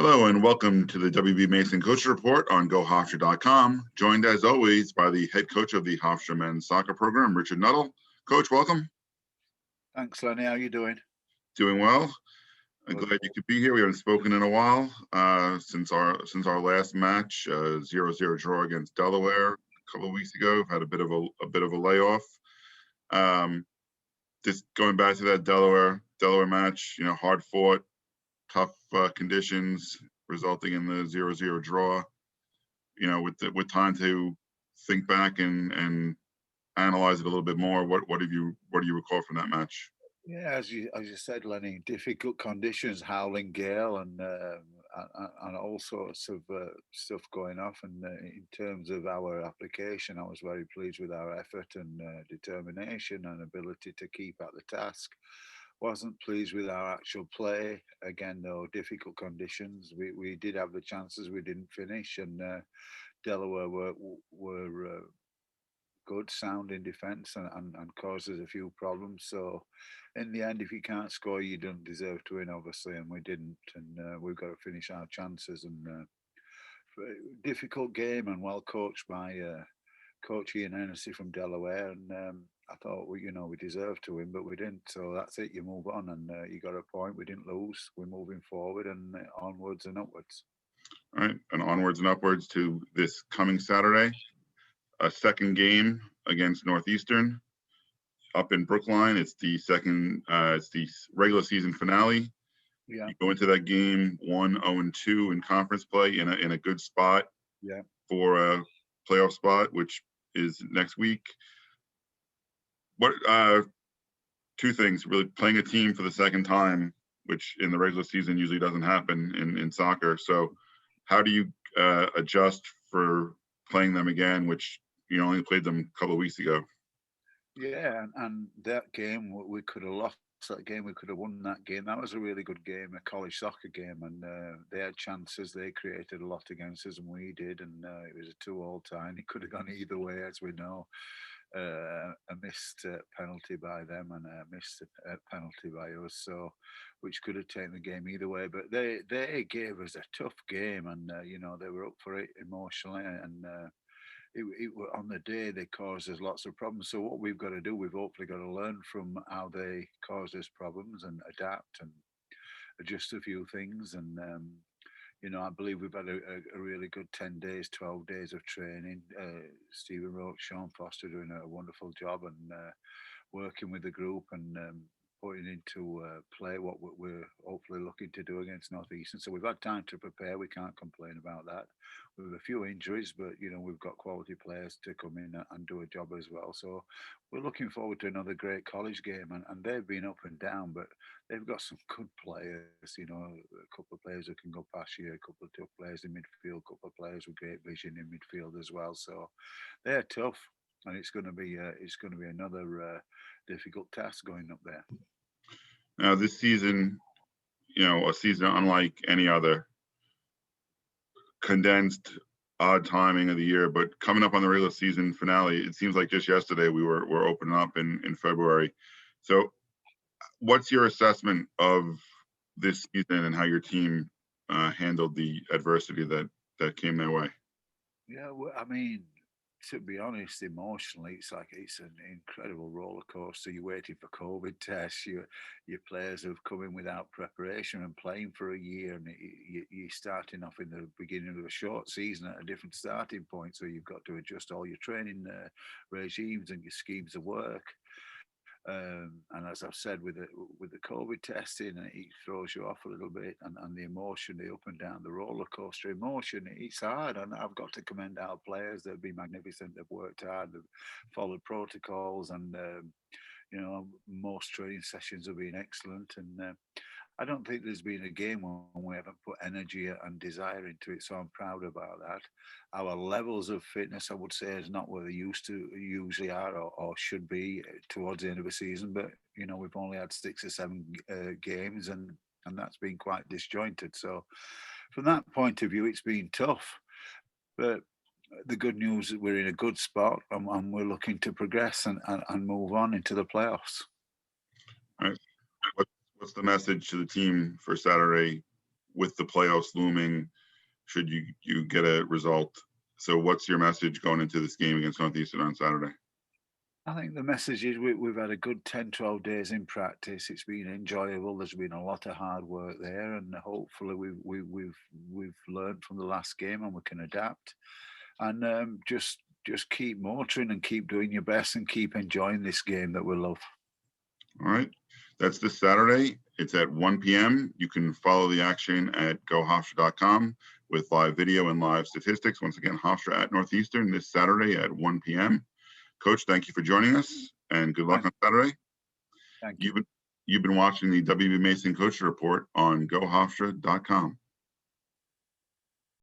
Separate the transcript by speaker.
Speaker 1: Hello and welcome to the WB Mason Coach Report on GoHofstra.com. Joined as always by the head coach of the Hofstra men's soccer program, Richard Nuttall. Coach, welcome.
Speaker 2: Thanks, Lenny. How are you doing?
Speaker 1: Doing well. I'm
Speaker 2: Good.
Speaker 1: glad you could be here. We haven't spoken in a while since our last match, 0-0 draw against Delaware a couple of weeks ago. We've had a bit of a layoff. Just going back to that Delaware match, hard fought, tough conditions resulting in the 0-0 draw. With time to think back and analyze it a little bit more, what do you recall from that match?
Speaker 2: Yeah, as you said, Lenny, difficult conditions, howling gale, and all sorts of stuff going off. And in terms of our application, I was very pleased with our effort and determination and ability to keep at the task. Wasn't pleased with our actual play. Again, though, difficult conditions. We did have the chances, we didn't finish, and Delaware were good, sound in defence and caused us a few problems. So, in the end, if you can't score, you don't deserve to win, obviously, and we didn't. And we've got to finish our chances. And difficult game and well coached by Coach Ian Hennessy from Delaware. And I thought, we deserved to win, but we didn't. So that's it. You move on, and you got a point. We didn't lose. We're moving forward and onwards and upwards.
Speaker 1: All right, and onwards and upwards to this coming Saturday. A second game against Northeastern up in Brookline. It's the regular season finale.
Speaker 2: Yeah.
Speaker 1: You go into that game 1-0-2 in conference play in a good spot.
Speaker 2: Yeah.
Speaker 1: For a playoff spot, which is next week. What two things really: playing a team for the second time, which in the regular season usually doesn't happen in soccer. So how do you adjust for playing them again, which you only played them a couple of weeks ago?
Speaker 2: Yeah, and that game we could have lost that game. We could have won that game. That was a really good game, a college soccer game, and they had chances. They created a lot against us, and we did. And it was a 2-2 tie. It could have gone either way, as we know. A missed penalty by them and a missed penalty by us, so which could have taken the game either way. But they gave us a tough game, and they were up for it emotionally, and on the day they caused us lots of problems. So what we've got to do, we've hopefully got to learn from how they caused us problems and adapt and adjust a few things. And I believe we've had a really good 10 days, 12 days of training. Stephen Roach, Sean Foster doing a wonderful job and working with the group and putting into play what we're hopefully looking to do against Northeastern. So we've had time to prepare. We can't complain about that. We have a few injuries, but we've got quality players to come in and do a job as well. So we're looking forward to another great college game. And they've been up and down, but they've got some good players. A couple of players who can go past you, a couple of tough players in midfield, a couple of players with great vision in midfield as well. So they're tough, and it's going to be another difficult task going up there.
Speaker 1: Now, this season, a season unlike any other, condensed, odd timing of the year, but coming up on the regular season finale, it seems like just yesterday we were opening up in February. So what's your assessment of this season and how your team handled the adversity that came their way?
Speaker 2: Yeah, well, I mean, to be honest, emotionally, it's an incredible roller coaster. You're waiting for COVID tests. Your players have come in without preparation and playing for a year, and you're starting off in the beginning of a short season at a different starting point. So you've got to adjust all your training regimes and your schemes of work. And as I've said, with the COVID testing, it throws you off a little bit, and the emotion, the up and down, the roller coaster emotion, it's hard. And I've got to commend our players; they've been magnificent. They've worked hard, they've followed protocols, and most training sessions have been excellent. And I don't think there's been a game when we haven't put energy and desire into it. So I'm proud about that. Our levels of fitness, I would say, is not where they usually are or should be towards the end of a season. But we've only had 6 or 7 games, and that's been quite disjointed. So from that point of view, it's been tough. But the good news is we're in a good spot, and we're looking to progress and move on into the playoffs.
Speaker 1: All right. What's the message to the team for Saturday with the playoffs looming, should you get a result. So what's your message going into this game against Northeastern on Saturday?
Speaker 2: I think the message is we've had a good 10, 12 days in practice. It's been enjoyable. There's been a lot of hard work there, and hopefully we've learned from the last game and we can adapt. And just keep motoring and keep doing your best and keep enjoying this game that we love.
Speaker 1: All right. That's this Saturday. It's at 1 p.m. You can follow the action at gohofstra.com with live video and live statistics. Once again, Hofstra at Northeastern this Saturday at 1 p.m. Coach, thank you for joining us and good luck on Saturday.
Speaker 2: Thank you.
Speaker 1: You've been watching the WB Mason Coach Report on gohofstra.com.